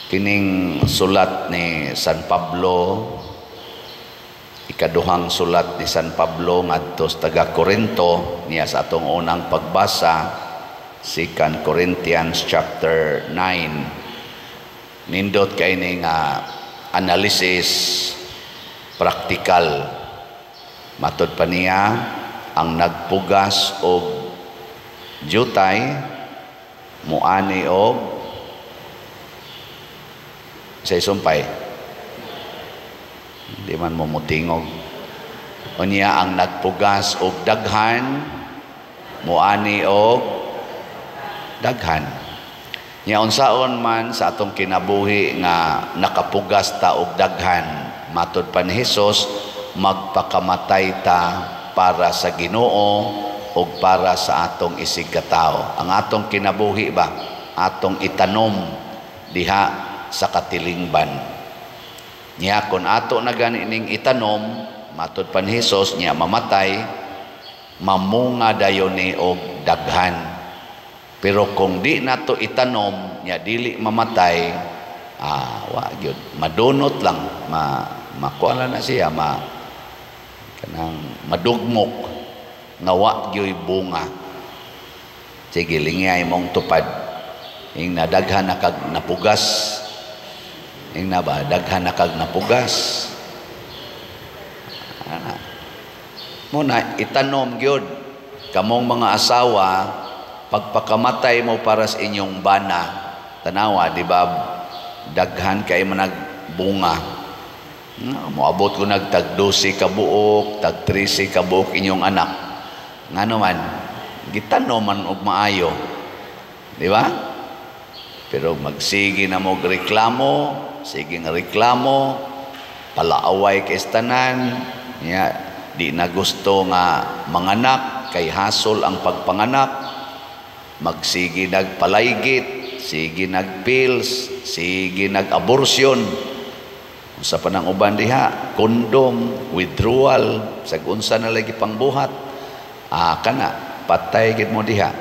Kining sulat ni San Pablo, ikaduhang sulat ni San Pablo ngadto sa taga Corinto, niya sa atong unang pagbasa, 2 Corinthians chapter 9. Nindot kay ni nga analysis praktikal. Matod pa niya, ang nagpugas og jutay muani og sa isumpay. Di man mo mutingog. O niya ang nagpugas og daghan muani og daghan. Nya unsaon man sa atong kinabuhi nga nakapugas ta og daghan, matud pa ni Hesus, magpakamatay ta para sa Ginoo o para sa atong isig katao. Ang atong kinabuhi ba, atong itanom diha sa katilingban. Niya kung ato na ganining itanom, matud pa ni Hesus, niya mamatay, mamunga dayon ni og daghan. Pero kung di nato itanom, niya dili mamatay, wa gyud, madunot lang, makuala na siya, kanang madugmok nga wa gyoy bunga. Sige, lingay mong tupad. Ing nadaghan na kag napugas. Ing na ba daghan na kag napugas. Muna itanom gyud kamong mga asawa, pagpakamatay mo para sa inyong bana. Tanawa, di ba? Daghan kay managbunga. Moabot ko tag 12 ka buok, tag 13 ka buok inyong anak. Ngano man, gitanom man og maayo. Di ba? Pero magsige na mo reklamo, sige nga reklamo, palaaway kay tanan, niya di na gusto nga manganak, kay hasol ang pagpanganak, magsige nagpalaygit, sige nagpills, sige nag-abortion. Sa panang uban diha, kondom, withdrawal, sagunsa na lagi pangbuhat. Kana, patay gid mo diha.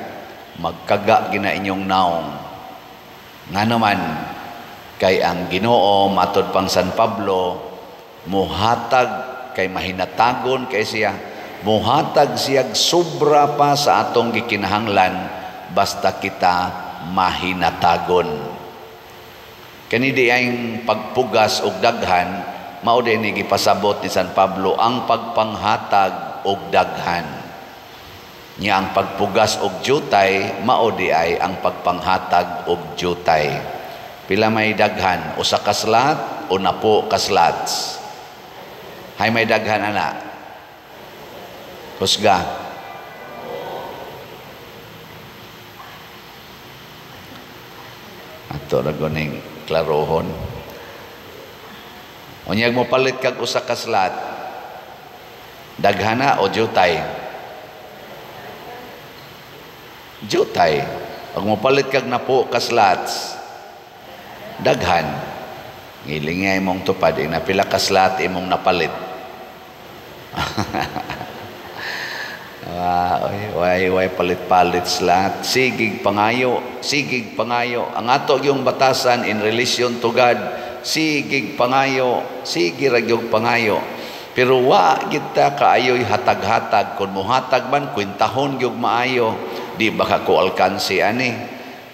Magkaga gina inyong naong. Nga naman, kay ang Ginoo, matod pang San Pablo, muhatag kay mahinatagon kay siya, muhatag siyag sobra pa sa atong gikinahanglan basta kita mahinatagon. Kani di ang pagpugas og daghan, mao din ni gipasabot ni San Pablo ang pagpanghatag og daghan. Nya ang pagpugas og jutay, mao di ay ang pagpanghatag og jutay. Pila may daghan, usa ka slat o napo ka slats. Hay may daghan ana. Husga. Ato ra goning klarohon. Unyag mo palit kag usa ka slat, daghana o jutay? Jutay. Pag mo palit kag napo ka slats, daghan. Ngilingay mong tupad, na pila ka slat imong napalit. Way palit-palit slat. Sigig pangayo. Ang ato yung batasan in relation to God, sigig pangayo, sige ragyog pangayo. Pero wa kita kaayoy hatag-hatag. Kung muhatag man, kwintahon yung maayo, di baka ko alkansi ani.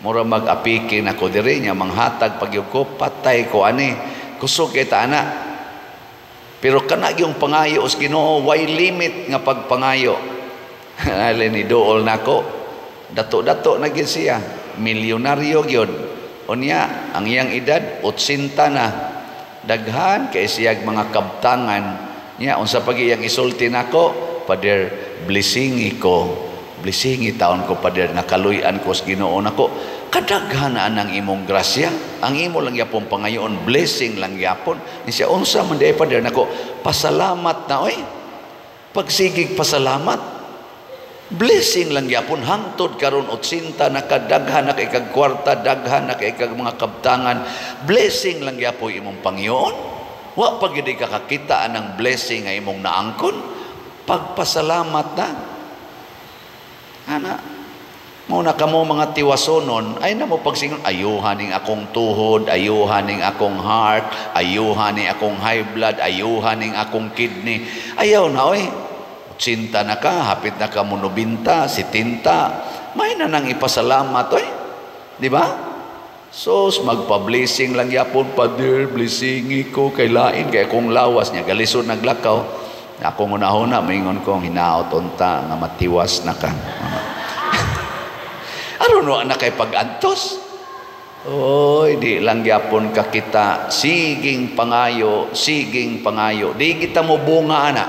Mura mag-apikin ako diri niya, manghatag pag yung ko, patay ko ani. Kusog kita ana. Pero kana yung pangayo os Ginoo, way limit nga pagpangayo. Alin ni dool nako, dato-dato na gid siya, milyonaryo gyud. Unya ang iyang edad 80 na, daghan kay siyag mga kabtangan niya. Unsa pag iyang isulti nako, Pader, blessingi taon ko Pader, nakaluy-an ko sa Ginoo nako. Kadaghan na ang imong grasya, ang imo lang yapon pangayoon, blessing lang yapon. Ni siya, unsa man di Pader nako, pasalamat na oy. Pagsigig pasalamat, blessing lang yapon, hangtod karon 80 na kadaghan na kay kag kwarta, daghan na kay kag mga kabtangan, blessing lang yapon imong Panginoon. Wa pag gid ka kakita anang blessing nga imong naangkon, pagpasalamat na ana. Muna ka mo mga tiwasonon, ay na mo pagsingon, ayuhan ning akong tuhod, ayuhan ning akong heart, ayuhan ning akong high blood, ayuhan ning akong kidney. Ayaw na, oy. Sinta na ka, hapit na ka mo 90, 70. May na nang ipasalamat, oy. Di ba? So, magpa-blessing lang yapon, Father, blessingi ko kay lain, kay akong lawas niya, galisod naglakaw. Akong una-una, maingon kong hinaot unta, nga matiwas na ka. Aron wa na kay pag-antos. Oy, di lang gyapon ka kita siging pangayo, siging pangayo. Di kita mo bunga ana.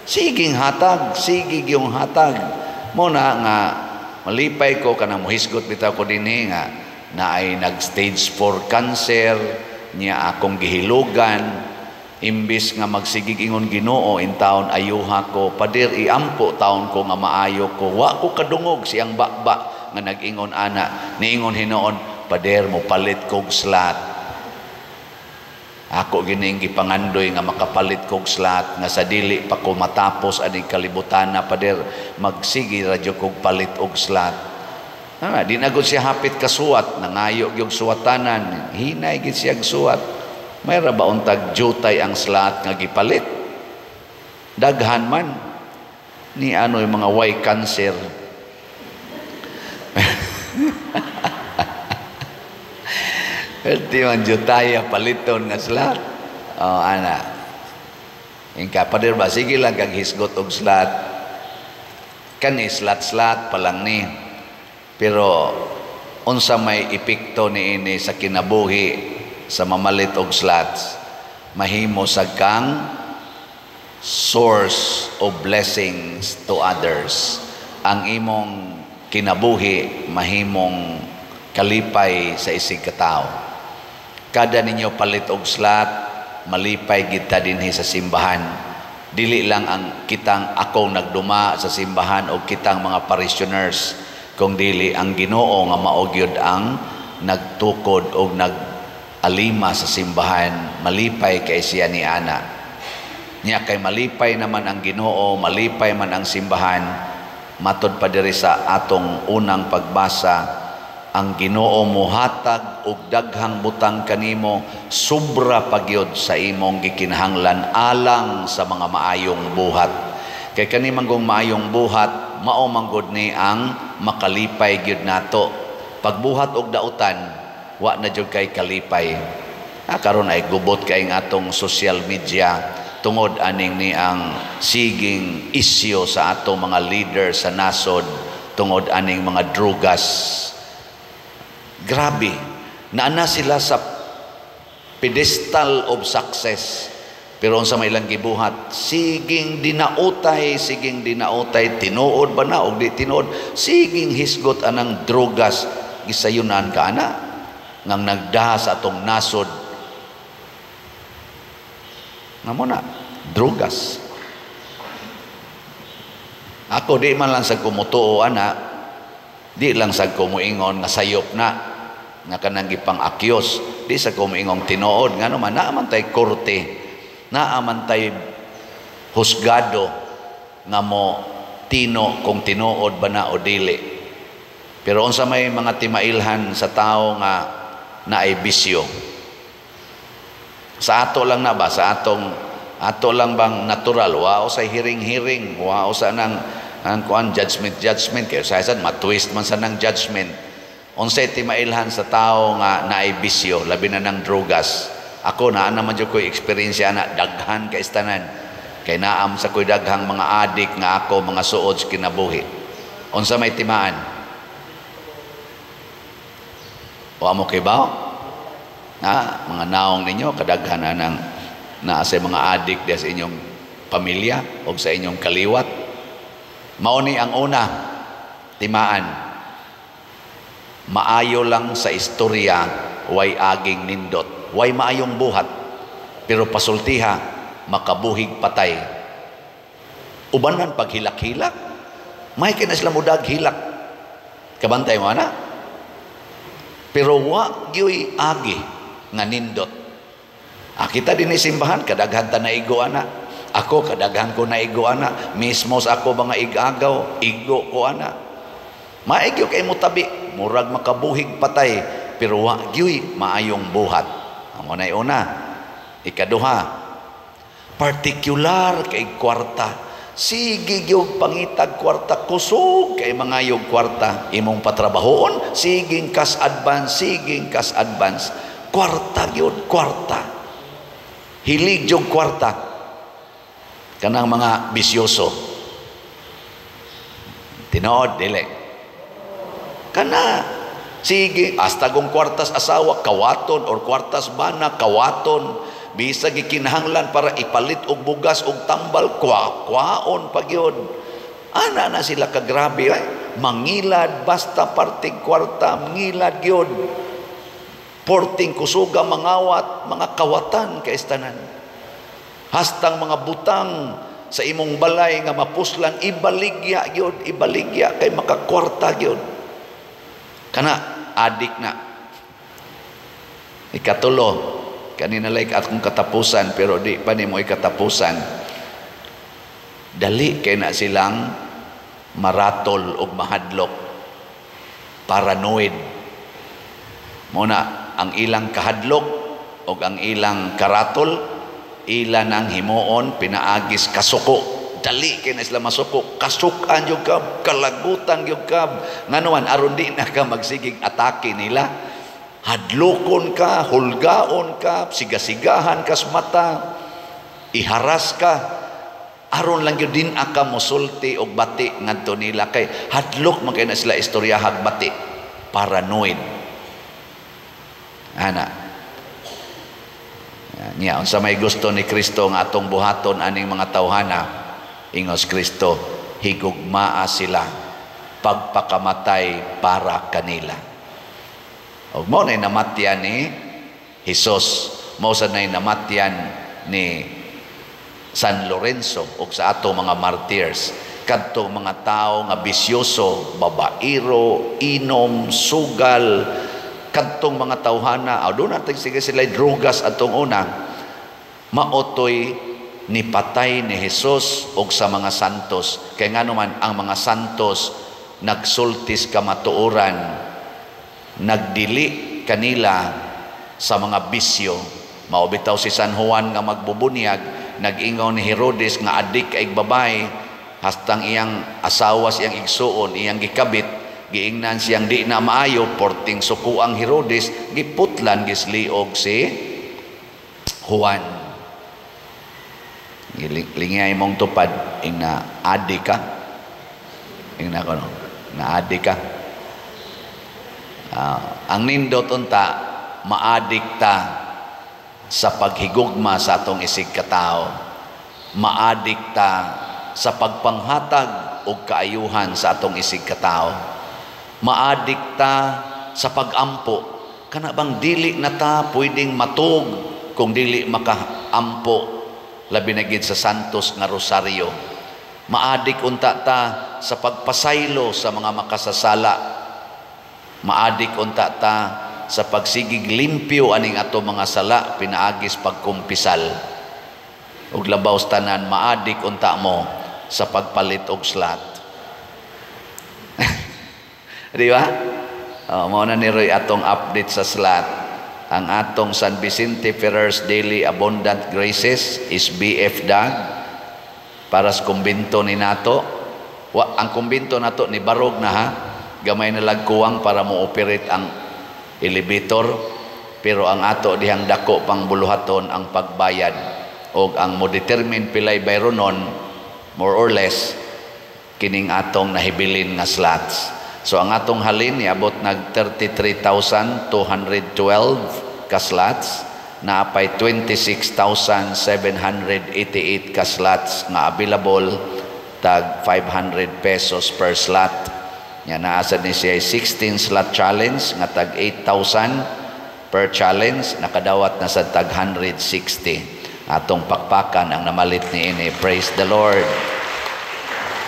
Siging hatag, sigig yung hatag. Muna nga malipay ko kanang mohisgot bitaw ko dinhi nga na ay nag-stage 4 cancer niya akong gihilugan. Imbis nga magsigig ingon Ginoo in taon ayuha ko, Pader iampo taon ko nga maayo ko, wa ko kadungog siyang bakba nga nag-ingon ana, niingon hinoon, Pader mo palit kog slat. Ako gining gipangandoy nga makapalit kog slat nga sa dili pa ko matapos aning kalibutan na, Pader magsigi radyo kog palit og slat. Di na gud siya hapit kasuwat, nangayo gyud suwatanan, hinay gid siya suwat. May ra ba untag jutay ang slat nga gipalit? Daghan man ni ano yung mga way cancer. Di man jutay paliton nga slat. Oh, ana. Ingka Pader ba sige lang kag hisgot og slat. Kani slat-slat pa lang ni. Pero unsa may epekto niini sa kinabuhi sa mamalit og slots, mahimo sa kang source of blessings to others. Ang imong kinabuhi mahimong kalipay sa isig katao. Kada ninyo palit og slot, malipay gid ta dinhi sa simbahan. Dili lang ang kitang akong nagduma sa simbahan o kitang mga parishioners, kung dili ang Ginoo nga mao gyud ang nagtukod o alima sa simbahan, malipay kay siya ni ana. Niya kay malipay naman ang Ginoo, malipay man ang simbahan. Matod pa diri sa atong unang pagbasa, ang Ginoo mohatag og daghang butang kanimo, sobra pagyod sa imong gikinahanglan alang sa mga maayong buhat. Kay kani manggong maayong buhat, mao manggod ni ang makalipay gyud nato. Pagbuhat og dautan, wa na jud kay kalipay. Karon ay gubot kay ang atong social media tungod aning ni ang siging isyo sa atong mga leader sa nasod tungod aning mga drugas. Grabe, naana sila sa pedestal of success. Pero unsa may ilang gibuhat, siging dinautay, tinuod ba na o di tinuod, siging hisgot anang drugas, gisayunan ka na ngang nagdaha sa atong nasod nga mo na drugas. Ako di man lang sa kumutuo ana, di lang sa kumuingon nga sayop na nga kanang gipang akyos, di sa kumuingon tinuod nga naman naaman tay korte, naaman tay husgado nga mo tino kung tinuod ba na o dili. Pero unsa may mga timailhan sa tao nga na ay bisyo. Sa ato lang na ba? Sa ato lang bang natural? Wao sa hiring-hiring. Wao sa nang kuan judgment. Kaya sa isan, matwist man sa nang judgment. Unsay timailhan sa tao nga na ay bisyo, labi na ng drugas. Ako na naman dyan ko'y experience na daghan ka istanan. Kay naam sa ko'y daghang mga adik nga ako, mga suod sa kinabuhi. Unsa may timaan? O amo kay bao? Mga naong ninyo, kadaghan na sa mga adik sa inyong pamilya o sa inyong kaliwat. Mauni ang una, timaan. Maayo lang sa istorya, way aging nindot. Way maayong buhat, pero pasultiha, makabuhig patay. Ubanan pag hilak-hilak, may kinasalamudag hilak. Kabantay mo na? Pero wa gyoy agi nga nindot. Kita din simbahan kadaghan ta naigo ana. Ako kadaghan ko naigo ana. Mismo sa ako mga igagaw, igo ko ana. Maigyo kay mutabi, murag makabuhig patay, pero wa gyud maayong buhat. Amo na una. Ikaduha, particular kay kwarta. Sige yung pangitag kwarta, kusog kay mga yung kwarta. Imong patrabahoon, siging kas advance, siging kas advance. Kwarta yun, kwarta. Hilig yung kwarta. Kanang mga bisyoso. Tinood, dili. Kana, sige, hasta kung kwartas asawa, kawaton, or kwartas bana, kawaton. Bisag ikinahanglan para ipalit og bugas og tambal, kwaon pagyod. Ana na sila kagrabe, mangilad basta parting kwarta, mangilad gyud. Porting kusuga mangawat, mga kawatan kaistanan. Hastang mga butang sa imong balay nga mapuslan, ibaligya gyud, ibaligya kay makakwarta gyud. Kana adik na. Ikatulo, kanina like akong katapusan pero di pa ni mo katapusan. Dali kay na silang maratol og mahadlok, paranoid. Muna ang ilang kahadlok og ang ilang karatol, ila nang himuon pinaagis kasuko. Dali kay na sila masuko, kasukan yung kab, kalagutan yung kab. Nganuan aron di na ka magsigig atake nila. Hadlokon ka, hulgaon ka, sigasigahan kas mata, iharas ka, aron lang yun din aka musulti o bati ngadto nila kay hadlok man kay na sila istoryahag bati, paranoid. Ana. Nya unsa may gusto ni Kristo nga atong buhaton aning mga tawhana, ingos Kristo, higugmaa sila pagpakamatay para kanila. O mo na namatyan ni Jesus, mo sa na namatyan ni San Lorenzo o sa ato mga martyrs, kadtong mga tao nga bisyoso, babairo, inom, sugal, kadtong mga tawhana, doon natin sige sila drugas atong una, maotoy ni patay ni Jesus o sa mga santos. Kaya nga naman ang mga santos nagsultis kamatuoran, nagdili kanila sa mga bisyo. Maubitaw si San Juan nga magbubunyag, nag-ingaw ni Herodes nga adik kay babay, hastang iyang asawa siyang igsuon, iyang gikabit, giingnan siyang di na maayo, porting suku ang Herodes, giputlan gisliog si Juan. Lingay mong tupad, na adik ka, na ko no, na adik ka. Ang nindot unta, maadik ta sa paghigugma sa atong isig katao, maadik ta sa pagpanghatag o kaayuhan sa atong isig katao, maadik ta sa pagampo. Kana bang dili na ta pwedeng matug kung dili makaampo, labi na gid sa santos nga rosaryo. Maadik unta ta sa pagpasaylo sa mga makasasala, maadik unta ta sa pagsigig limpyo aning ato mga sala pinaagis pagkumpisal. Ug labaw tanan, maadik unta mo sa pagpalit og slat. Di ba? Mao na ni Roy atong update sa slat. Ang atong San Vicente Ferrer's Daily Abundant Graces is BF Dag para sa kumbinto ni nato. Ang kumbinto nato ni barog na ha. Gamay na lagkuwang para mo operate ang elevator, pero ang ato dihang dako pang buluhaton ang pagbayad o ang mo determine pilay bayronon more or less kining atong nahibilin nga slots. So ang atong halin niabot nag 33,212 ka slots, naapay 26,788 ka slots nga available, tag 500 pesos per slot. Yan, naasad ni siya 16 slot challenge nga tag 8,000 per challenge, nakadawat na sa tag 160. Atong pakpakan ang namalit ni ini. Praise the Lord.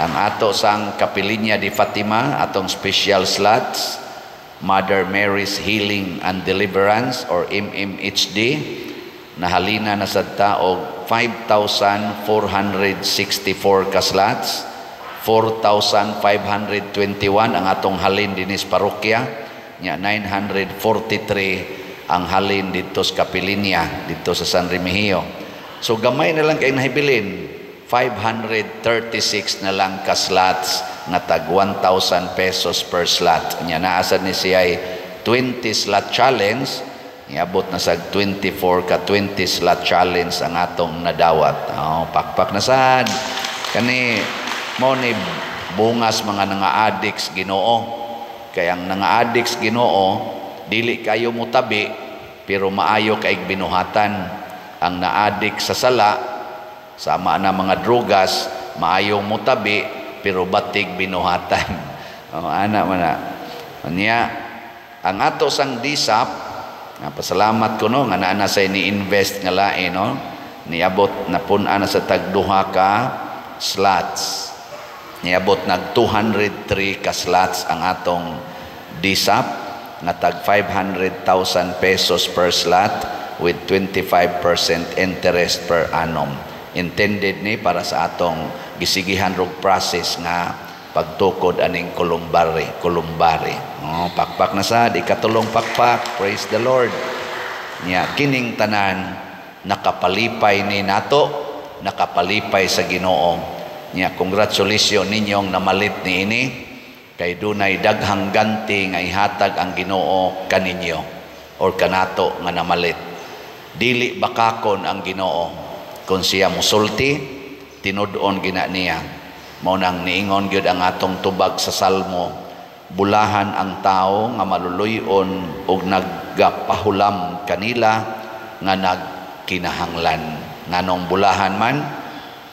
Ang ato sang Kapilinya di Fatima, atong special slots, Mother Mary's Healing and Deliverance or MMHD, nahalina na sa taog 5,464 ka slots, 4,521 ang atong halin dinis parokya, nya 943 ang halin dito sa Capilinia, dito sa San Remigio. So gamay na lang kay nahibilin, 536 na lang ka slots na tag 1,000 pesos per slot. Nya naasad ni siya 20 slot challenge, niabot na sa 24 ka 20 slot challenge ang atong nadawat. Pakpak na sad. Kani mo ni bungas mga nga-addicts Ginoo. Kaya ang nga-addicts Ginoo, dili kayo mutabi, pero maayo kaig binuhatan. Ang na-addict sa sala, sama na mga drugas, maayong mutabi, pero batig binuhatan. Ana man na. Anya, ang ato sang disap, pasalamat ko no, nga naana sa ni-invest nga lain, no? Niabot na pun-a na sa tagduha ka slots. Niabot nag 203 ka slots ang atong disap, nga tag 500,000 pesos per slot with 25% interest per annum. Intended ni para sa atong gisigihan rog process nga pagtukod aning kulumbari. Pakpak na sad, ikatulong pakpak, praise the Lord. Nya kining tanan nakapalipay ni nato, nakapalipay sa Ginoo. Nya congratulations ninyong namalit ni ini, kay dunay daghang ganti nga ihatag ang Ginoo kaninyo or kanato nga namalit. Dili bakakon ang Ginoo kung siya musulti, tinud-on gina niya. Mao nang niingon gyud ang atong tubag sa Salmo, bulahan ang tao nga maluluyon ug nagpahulam kanila nga nagkinahanglan. Nganong bulahan man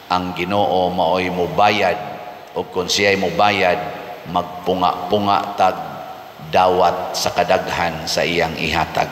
ang Ginoo maoy mobayad, ug kung siya ay mobayad, magpunga-punga tag dawat sa kadaghan sa iyang ihatag.